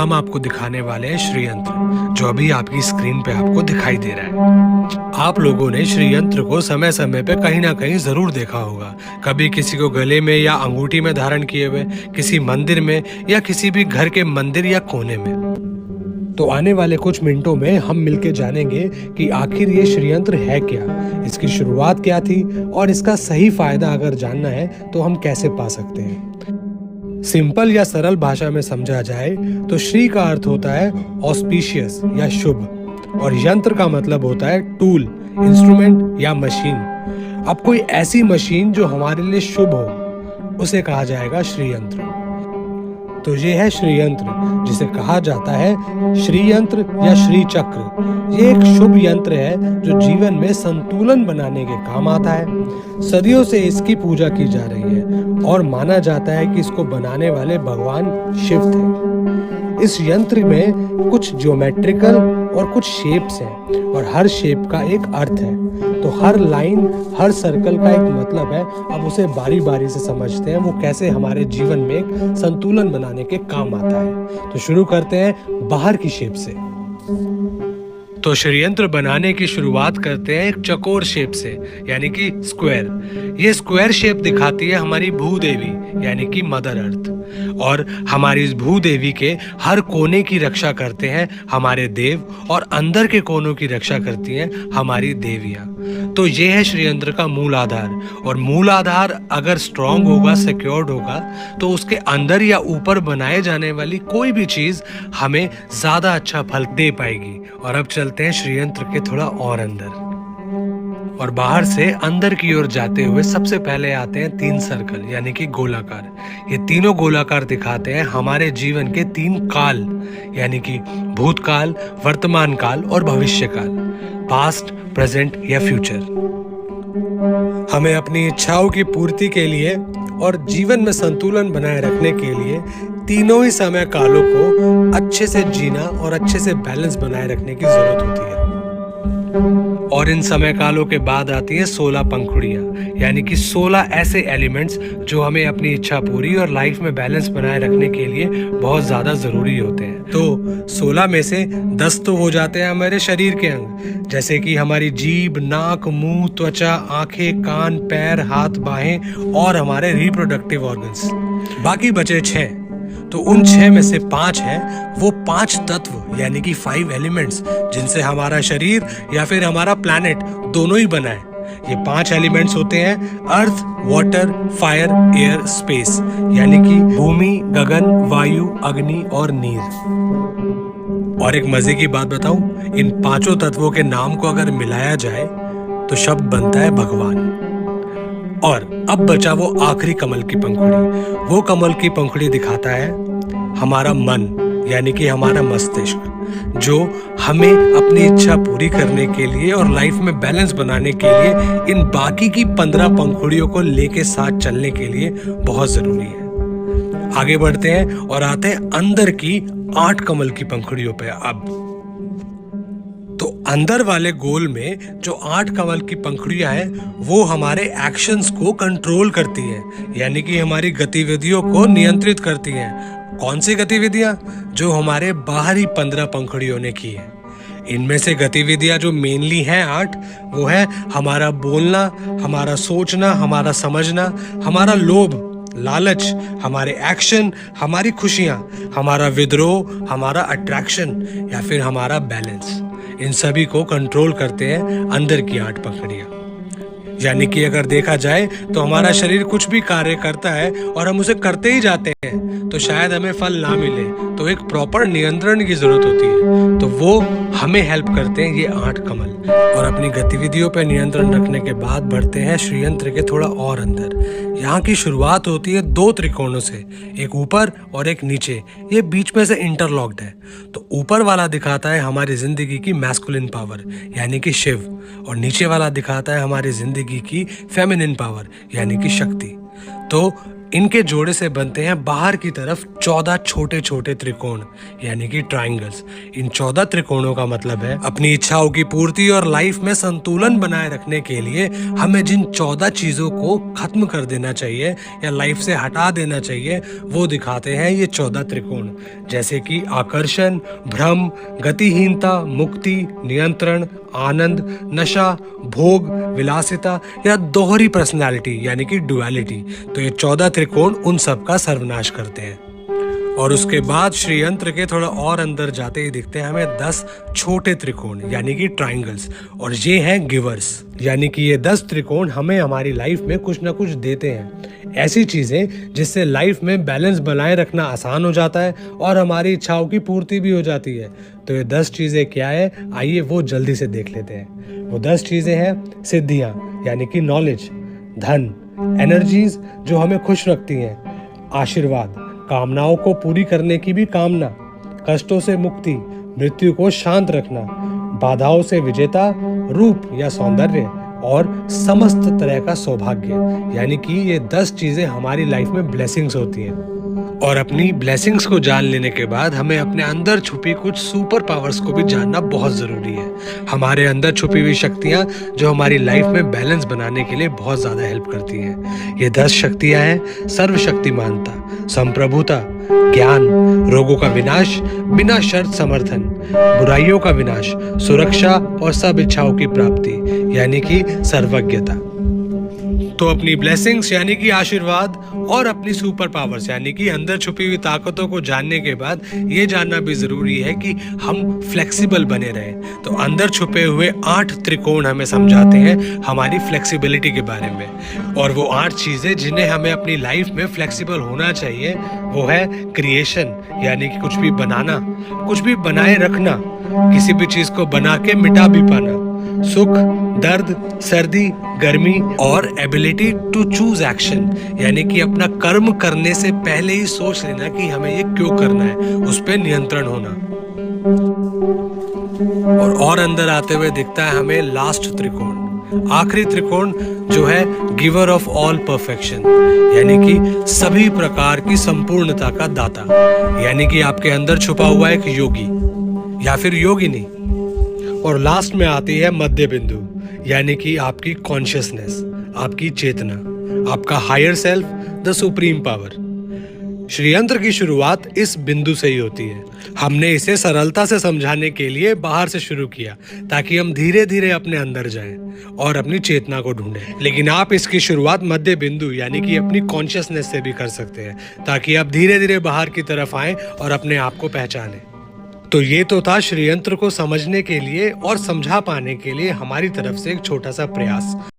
हम आपको दिखाने वाले हैं श्रीयंत्र, जो अभी आपकी स्क्रीन पे आपको दिखाई दे रहा है। आप लोगों ने श्रीयंत्र को समय समय पे कहीं ना कहीं जरूर देखा होगा। कभी किसी को गले में या अंगूठी में धारण किए हुए, किसी मंदिर में या किसी भी घर के मंदिर या कोने में। तो आने वाले कुछ मिनटों में हम मिलके जानेंगे कि आखिर ये श्रीयंत्र है क्या, इसकी शुरुआत क्या थी और इसका सही फायदा अगर जानना है तो हम कैसे पा सकते हैं। सिंपल या सरल भाषा में समझा जाए तो श्री का अर्थ होता है ऑस्पिशियस या शुभ, और यंत्र का मतलब होता है टूल, इंस्ट्रूमेंट या मशीन। अब कोई ऐसी मशीन जो हमारे लिए शुभ हो, उसे कहा जाएगा श्रीयंत्र। तो ये है श्रीयंत्र, जिसे कहा जाता है श्रीयंत्र या श्री चक्र। ये एक शुभ यंत्र है जो जीवन में संतुलन बनाने के काम आता है। सदियों से इसकी पूजा की जा रही है और माना जाता है कि इसको बनाने वाले भगवान शिव थे। इस यंत्र में कुछ ज्योमेट्रिकल और कुछ शेप्स हैं और हर शेप का एक अर्थ है। तो हर लाइन, हर सर्कल का एक मतलब है। अब उसे बारी बारी से समझते हैं, वो कैसे हमारे जीवन में एक संतुलन बनाने के काम आता है। तो शुरू करते हैं बाहर की शेप से। तो श्रीयंत्र बनाने की शुरुआत करते हैं एक चौकोर शेप से, यानी कि स्क्वायर। ये स्क्वायर शेप दिखाती है हमारी भूदेवी, यानी कि मदर अर्थ, और हमारी इस भूदेवी के हर कोने की रक्षा करते हैं हमारे देव, और अंदर के कोनों की रक्षा करती हैं हमारी देवियां। तो ये है श्रीयंत्र का मूल आधार, और मूल आधार अगर स्ट्रांग होगा, सिक्योर्ड होगा, तो उसके अंदर या ऊपर बनाए जाने वाली कोई भी चीज हमें ज्यादा अच्छा फल दे पाएगी। और अब चलते हैं श्रीयंत्र के थोड़ा और अंदर, और बाहर से अंदर की ओर जाते हुए सबसे पहले आते हैं 3 सर्कल, यानी कि गोलाकार। ये तीनों गोलाकार दिखाते हैं हमारे जीवन के 3 काल, यानी कि भूतकाल, वर्तमान काल और भविष्य काल, पास्ट, प्रेजेंट या फ्यूचर। हमें अपनी इच्छाओं की पूर्ति के लिए और जीवन में संतुलन बनाए रखने के लिए तीनों ही समय कालों को अच्छे से जीना और अच्छे से बैलेंस बनाए रखने की जरूरत होती है। और इन समय कालों के बाद आती है 16 पंखुड़ियां, यानी कि 16 ऐसे एलिमेंट्स जो हमें अपनी इच्छा पूरी और लाइफ में बैलेंस बनाए रखने के लिए बहुत ज्यादा जरूरी होते हैं। तो 16 में से 10 तो हो जाते हैं हमारे शरीर के अंग, जैसे कि हमारी जीभ, नाक, मुंह, त्वचा, आंखें, कान, पैर, हाथ, बाहें और हमारे रिप्रोडक्टिव ऑर्गन्स। बाकी बचे 6। तो उन 6 में से 5 है वो 5 तत्व, यानी कि 5 एलिमेंट्स, जिनसे हमारा शरीर या फिर हमारा प्लैनेट दोनों ही बना है। ये 5 एलिमेंट्स होते हैं अर्थ, वाटर, फायर, एयर, स्पेस, यानी कि भूमि, गगन, वायु, अग्नि और नीर। और एक मजे की बात बताऊं, इन 5 तत्वों के नाम को अगर मिलाया जाए तो शब्द बनता है भगवान। और अब बचा वो आखिरी कमल की पंखुड़ी। वो कमल की पंखुड़ी दिखाता है हमारा मन, यानी कि हमारा मस्तिष्क, जो हमें अपनी इच्छा पूरी करने के लिए और लाइफ में बैलेंस बनाने के लिए इन बाकी की 15 पंखुड़ियों को लेके साथ चलने के लिए बहुत जरूरी है। आगे बढ़ते हैं और आते हैं अंदर की 8 कमल की पंखुड़ियों पे। अब तो अंदर वाले गोल में जो 8 कमल की पंखुड़ियां हैं, वो हमारे एक्शंस को कंट्रोल करती हैं, यानी कि हमारी गतिविधियों को नियंत्रित करती हैं। कौन सी गतिविधियां? जो हमारे बाहरी 15 पंखुड़ियों ने की है। इनमें से गतिविधियां जो मेनली हैं 8, वो है हमारा बोलना, हमारा सोचना, हमारा समझना, हमारा लोभ, लालच, हमारे एक्शन, हमारी खुशियां, हमारा विद्रोह, हमारा अट्रैक्शन या फिर हमारा बैलेंस। इन सभी को कंट्रोल करते हैं अंदर की 8 पंखुड़ियां। यानी कि अगर देखा जाए तो हमारा शरीर कुछ भी कार्य करता है और हम उसे करते ही जाते हैं तो शायद हमें फल ना मिले, तो एक प्रॉपर नियंत्रण की जरूरत होती है। तो वो हमें हेल्प करते हैं ये 8 कमल। और अपनी गतिविधियों पर नियंत्रण रखने के बाद बढ़ते हैं श्रीयंत्र के थोड़ा और अंदर। यहाँ की शुरुआत होती है 2 त्रिकोणों से, एक ऊपर और एक नीचे। ये बीच में से इंटरलॉक्ड है। तो ऊपर वाला दिखाता है हमारी जिंदगी की मैस्कुलिन पावर, यानी कि शिव, और नीचे वाला दिखाता है हमारी जिंदगी की फेमिनिन पावर, यानी कि शक्ति। तो इनके जोड़े से बनते हैं बाहर की तरफ 14 छोटे छोटे त्रिकोण यानी कि ट्रायंगल्स। इन 14 त्रिकोणों का मतलब है अपनी इच्छाओं की पूर्ति और लाइफ में संतुलन बनाए रखने के लिए हमें जिन 14 चीजों को खत्म कर देना चाहिए या लाइफ से हटा देना चाहिए वो दिखाते हैं ये 14 त्रिकोण, जैसे कि आकर्षण, भ्रम, गतिहीनता, मुक्ति, नियंत्रण, आनंद, नशा, भोग, विलासिता या दोहरी पर्सनालिटी यानी कि डुअलिटी। तो ये 14 त्रिकोण उन सब का सर्वनाश करते हैं। और उसके बाद श्री यंत्र के थोड़ा और अंदर जाते ही दिखते हैं हमें 10 छोटे त्रिकोण यानी कि ट्रायंगल्स, और ये हैं गिवर्स, यानी कि ये 10 त्रिकोण हमें हमारी लाइफ में कुछ ना कुछ देते हैं, ऐसी चीजें जिससे लाइफ में बैलेंस बनाए रखना आसान हो जाता है और हमारी इच्छाओं की पूर्ति भी हो जाती है। तो ये 10 चीजें क्या है, आइए वो जल्दी से देख लेते हैं। वो 10 चीजें हैं सिद्धियां यानी कि नॉलेज, धन, एनर्जीज जो हमें खुश रखती हैं, आशीर्वाद, कामनाओं को पूरी करने की भी कामना, कष्टों से मुक्ति, मृत्यु को शांत रखना, बाधाओं से विजेता, रूप या सौंदर्य और समस्त तरह का सौभाग्य। यानी कि ये 10 चीजें हमारी लाइफ में ब्लेसिंग्स होती हैं। और अपनी ब्लेसिंग्स को जान लेने के बाद हमें अपने अंदर छुपी कुछ सुपर पावर्स को भी जानना बहुत जरूरी है। हमारे अंदर छुपी हुई शक्तियां जो हमारी लाइफ में बैलेंस बनाने के लिए बहुत ज्यादा हेल्प करती हैं। ये 10 शक्तियां हैं सर्वशक्तिमानता, संप्रभुता, ज्ञान, रोगों का विनाश, बिना शर्त समर्थन, बुराइयों का विनाश, सुरक्षा और सब इच्छाओं की प्राप्ति यानी कि सर्वज्ञता। तो अपनी ब्लेसिंग्स यानी कि आशीर्वाद और अपनी सुपर पावर्स यानी कि अंदर छुपी हुई ताकतों को जानने के बाद ये जानना भी जरूरी है कि हम फ्लेक्सिबल बने रहें। तो अंदर छुपे हुए 8 त्रिकोण हमें समझाते हैं हमारी फ्लेक्सिबिलिटी के बारे में। और वो 8 चीजें जिन्हें हमें अपनी लाइफ में फ्लेक्सिबल होना चाहिए वो है क्रिएशन यानी कि कुछ भी बनाना, कुछ भी बनाए रखना, किसी भी चीज को बना के मिटा भी पाना, सुख, दर्द, सर्दी, गर्मी और एबिलिटी टू चूज एक्शन यानी कि अपना कर्म करने से पहले ही सोच लेना कि हमें ये क्यों करना है, उस पर नियंत्रण होना। और अंदर आते हुए दिखता है हमें लास्ट त्रिकोण, आखिरी त्रिकोण जो है गिवर ऑफ ऑल परफेक्शन यानी कि सभी प्रकार की संपूर्णता का दाता, यानी कि आपके अंदर छुपा हुआ एक योगी या फिर योगिनी। और लास्ट में आती है मध्य बिंदु यानी कि आपकी कॉन्शियसनेस, आपकी चेतना, आपका higher self, the supreme power. Shri Yantra की शुरुआत इस बिंदु से ही होती है। हमने इसे सरलता से समझाने के लिए बाहर से शुरू किया ताकि हम धीरे धीरे अपने अंदर जाएं और अपनी चेतना को ढूंढें। लेकिन आप इसकी शुरुआत मध्य बिंदु यानी कि अपनी कॉन्शियसनेस से भी कर सकते हैं ताकि आप धीरे धीरे बाहर की तरफ आएं और अपने आप को पहचानें। तो ये तो था श्री यंत्र को समझने के लिए और समझा पाने के लिए हमारी तरफ से एक छोटा सा प्रयास।